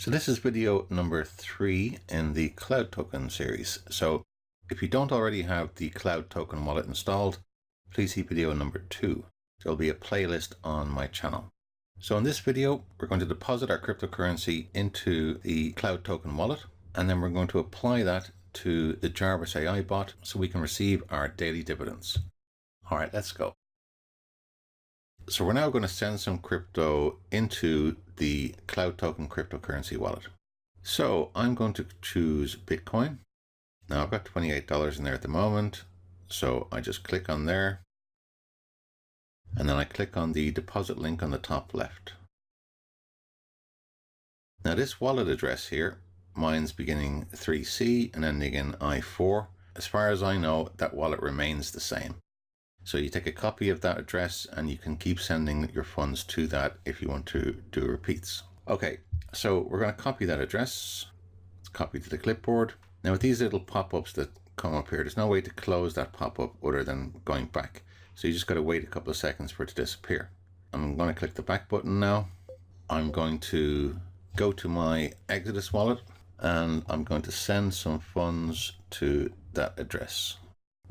So this is video number 3 in the CloudToken series. So if you don't already have the CloudToken wallet installed, please see video number 2. There'll be a playlist on my channel. So in this video, we're going to deposit our cryptocurrency into the CloudToken wallet, and then we're going to apply that to the Jarvis AI bot so we can receive our daily dividends. All right, let's go. So we're now going to send some crypto into the CloudToken cryptocurrency wallet. So I'm going to choose Bitcoin. Now I've got $28 in there at the moment. So I just click on there. And then I click on the deposit link on the top left. Now this wallet address here, mine's beginning 3C and ending in I4. As far as I know, that wallet remains the same. So you take a copy of that address and you can keep sending your funds to that if you want to do repeats. Okay, so we're going to copy that address. Let's copy to the clipboard. Now with these little pop-ups that come up here, there's no way to close that pop-up other than going back. So you just got to wait a couple of seconds for it to disappear. I'm going to click the back button now. I'm going to go to my Exodus wallet and I'm going to send some funds to that address.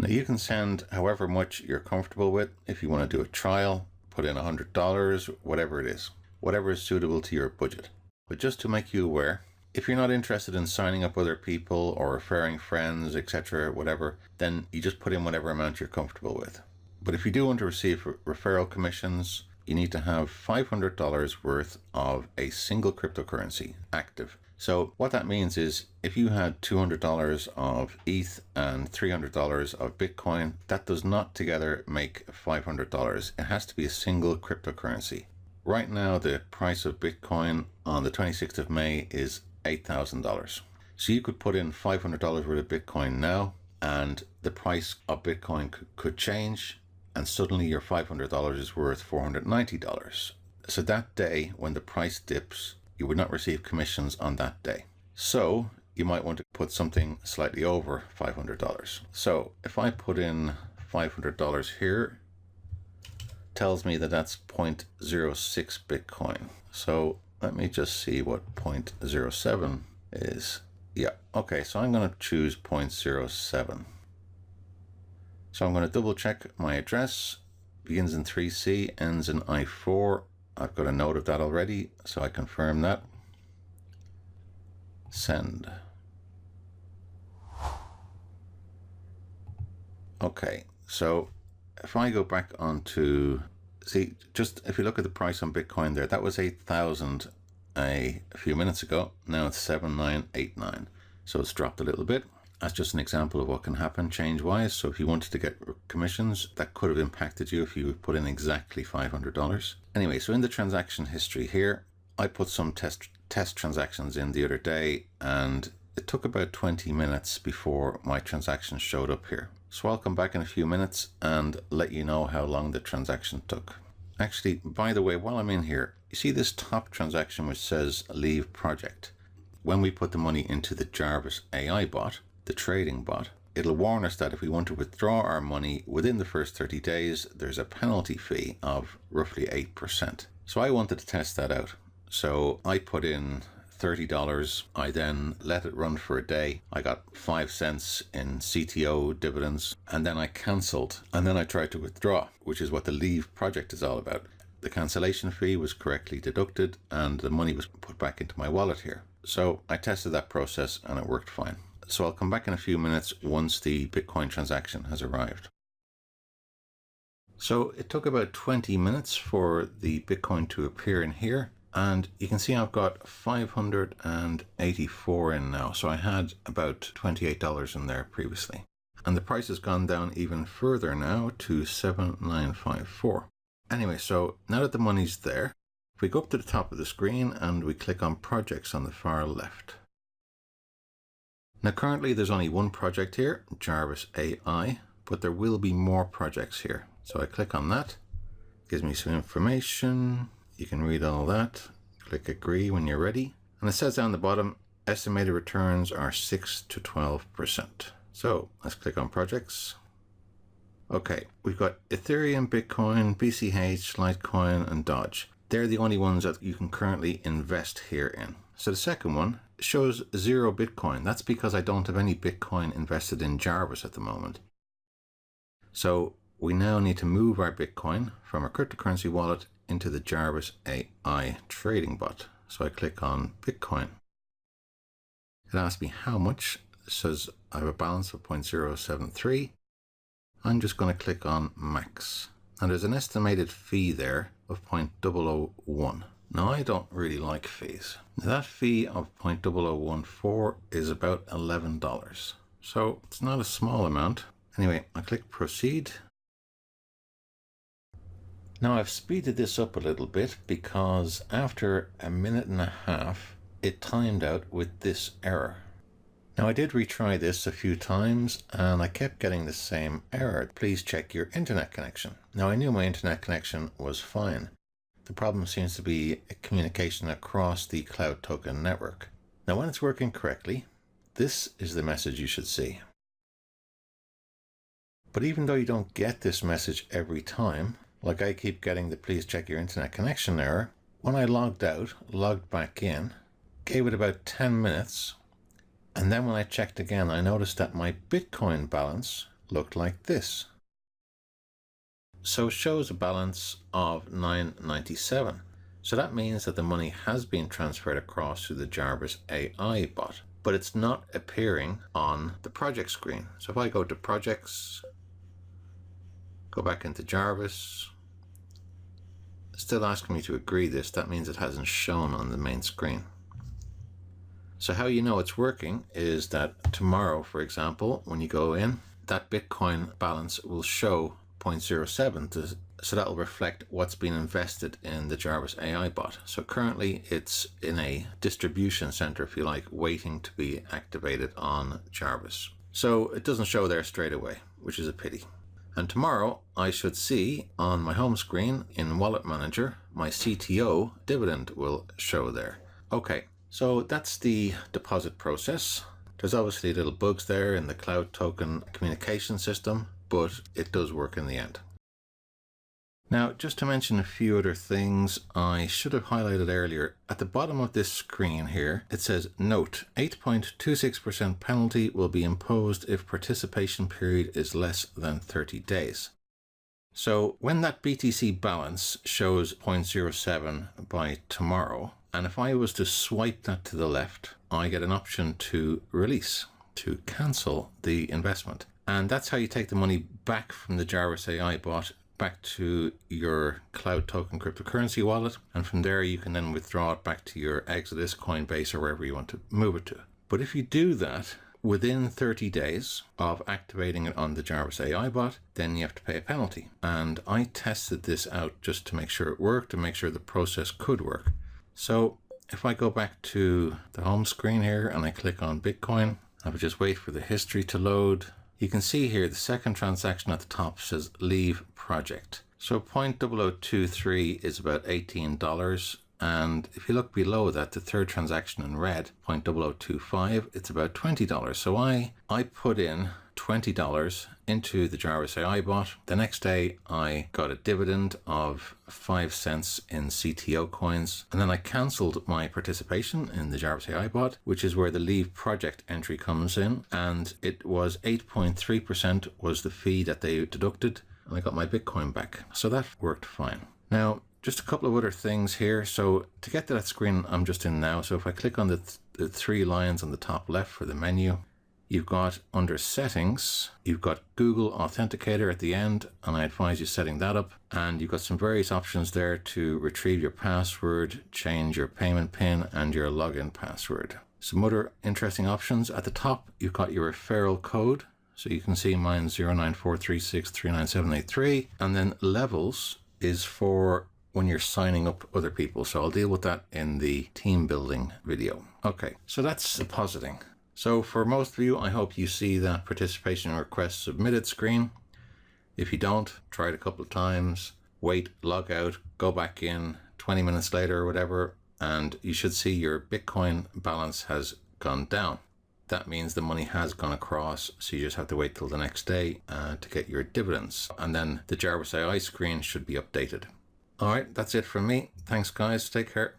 Now you can send however much you're comfortable with. If you want to do a trial, put in $100, whatever it is, whatever is suitable to your budget. But just to make you aware, if you're not interested in signing up other people or referring friends, etc., whatever, then you just put in whatever amount you're comfortable with. But if you do want to receive referral commissions, you need to have $500 worth of a single cryptocurrency active. So what that means is if you had $200 of ETH and $300 of Bitcoin, that does not together make $500. It has to be a single cryptocurrency. Right now, the price of Bitcoin on the 26th of May is $8,000. So you could put in $500 worth of Bitcoin now, and the price of Bitcoin could change, and suddenly your $500 is worth $490. So that day, when the price dips, you would not receive commissions on that day. So you might want to put something slightly over $500. So if I put in $500 here, tells me that that's 0.06 Bitcoin. So let me just see what 0.07 is. Yeah, okay, so I'm going to choose 0.07. So I'm going to double check my address. Begins in 3C, ends in I4. I've got a note of that already, so I confirm that. Send. Okay, so if I go back onto, see, just if you look at the price on Bitcoin there, that was 8,000 a few minutes ago. Now it's 7,989. So it's dropped a little bit. That's just an example of what can happen change-wise. So if you wanted to get commissions, that could have impacted you if you put in exactly $500. Anyway, so in the transaction history here, I put some test transactions in the other day, and it took about 20 minutes before my transaction showed up here. So I'll come back in a few minutes and let you know how long the transaction took. Actually, by the way, while I'm in here, you see this top transaction which says leave project. When we put the money into the Jarvis AI bot, the trading bot, it'll warn us that if we want to withdraw our money within the first 30 days, there's a penalty fee of roughly 8%. So I wanted to test that out. So I put in $30. I then let it run for a day. I got 5 cents in CTO dividends, and then I cancelled, and then I tried to withdraw, which is what the leave project is all about. The cancellation fee was correctly deducted and the money was put back into my wallet here. So I tested that process and it worked fine. So I'll come back in a few minutes once the Bitcoin transaction has arrived. So it took about 20 minutes for the Bitcoin to appear in here. And you can see I've got 584 in now. So I had about $28 in there previously. And the price has gone down even further now to 7,954. Anyway, so now that the money's there, if we go up to the top of the screen and we click on projects on the far left. Now currently there's only one project here, Jarvis AI, but there will be more projects here. So I click on that, gives me some information. You can read all that. Click agree when you're ready. And it says down the bottom, estimated returns are 6 to 12%. So let's click on projects. Okay, we've got Ethereum, Bitcoin, BCH, Litecoin, and Dodge. They're the only ones that you can currently invest here in. So the second one shows 0 Bitcoin. That's because I don't have any Bitcoin invested in Jarvis at the moment. So we now need to move our Bitcoin from our cryptocurrency wallet into the Jarvis AI trading bot. So I click on Bitcoin. It asks me how much. It says I have a balance of 0.073. I'm just going to click on max. And there's an estimated fee there of 0.0001. Now I don't really like fees. That fee of 0.0014 is about $11. So it's not a small amount. Anyway, I click proceed. Now I've speeded this up a little bit because after a minute and a half, it timed out with this error. Now I did retry this a few times and I kept getting the same error. Please check your internet connection. Now I knew my internet connection was fine. The problem seems to be a communication across the CloudToken network. Now when it's working correctly, this is the message you should see. But even though you don't get this message every time, like I keep getting the please check your internet connection error, when I logged out, logged back in, gave it about 10 minutes, and then when I checked again, I noticed that my Bitcoin balance looked like this. So it shows a balance of $9.97. So that means that the money has been transferred across to the Jarvis AI bot, but it's not appearing on the project screen. So if I go to projects, go back into Jarvis, it's still asking me to agree this. That means it hasn't shown on the main screen. So how you know it's working is that tomorrow, for example, when you go in, that Bitcoin balance will show 0.07, so that will reflect what's been invested in the Jarvis AI bot. So currently it's in a distribution center, if you like, waiting to be activated on Jarvis. So it doesn't show there straight away, which is a pity. And tomorrow I should see on my home screen in Wallet Manager, my CTO dividend will show there. Okay. So that's the deposit process. There's obviously little bugs there in the CloudToken communication system, but it does work in the end. Now, just to mention a few other things I should have highlighted earlier, at the bottom of this screen here, it says, note, 8.26% penalty will be imposed if participation period is less than 30 days. So when that BTC balance shows 0.07 by tomorrow, and if I was to swipe that to the left, I get an option to release, to cancel the investment. And that's how you take the money back from the Jarvis AI bot back to your CloudToken cryptocurrency wallet. And from there, you can then withdraw it back to your Exodus, Coinbase, or wherever you want to move it to. But if you do that within 30 days of activating it on the Jarvis AI bot, then you have to pay a penalty. And I tested this out just to make sure it worked, to make sure the process could work. So if I go back to the home screen here and I click on Bitcoin, I would just wait for the history to load. You can see here the second transaction at the top says leave project. So 0.0023 is about $18. And if you look below that, the third transaction in red, 0.0025, it's about $20. So I put in $20 into the Jarvis AI bot. The next day, I got a dividend of 5 cents in CTO coins. And then I canceled my participation in the Jarvis AI bot, which is where the leave project entry comes in. And it was 8.3% was the fee that they deducted. And I got my Bitcoin back. So that worked fine. Now, just a couple of other things here. So to get to that screen I'm just in now, so if I click on the three lines on the top left for the menu, you've got under settings, you've got Google Authenticator at the end, and I advise you setting that up. And you've got some various options there to retrieve your password, change your payment PIN, and your login password. Some other interesting options. At the top, you've got your referral code. So you can see mine 09436397783. And then levels is for when you're signing up other people. So I'll deal with that in the team building video. Okay, so that's depositing. So for most of you, I hope you see that participation request submitted screen. If you don't, try it a couple of times, wait, log out, go back in 20 minutes later or whatever, and you should see your Bitcoin balance has gone down. That means the money has gone across, so you just have to wait till the next day to get your dividends. And then the Jarvis AI screen should be updated. All right, that's it from me. Thanks, guys. Take care.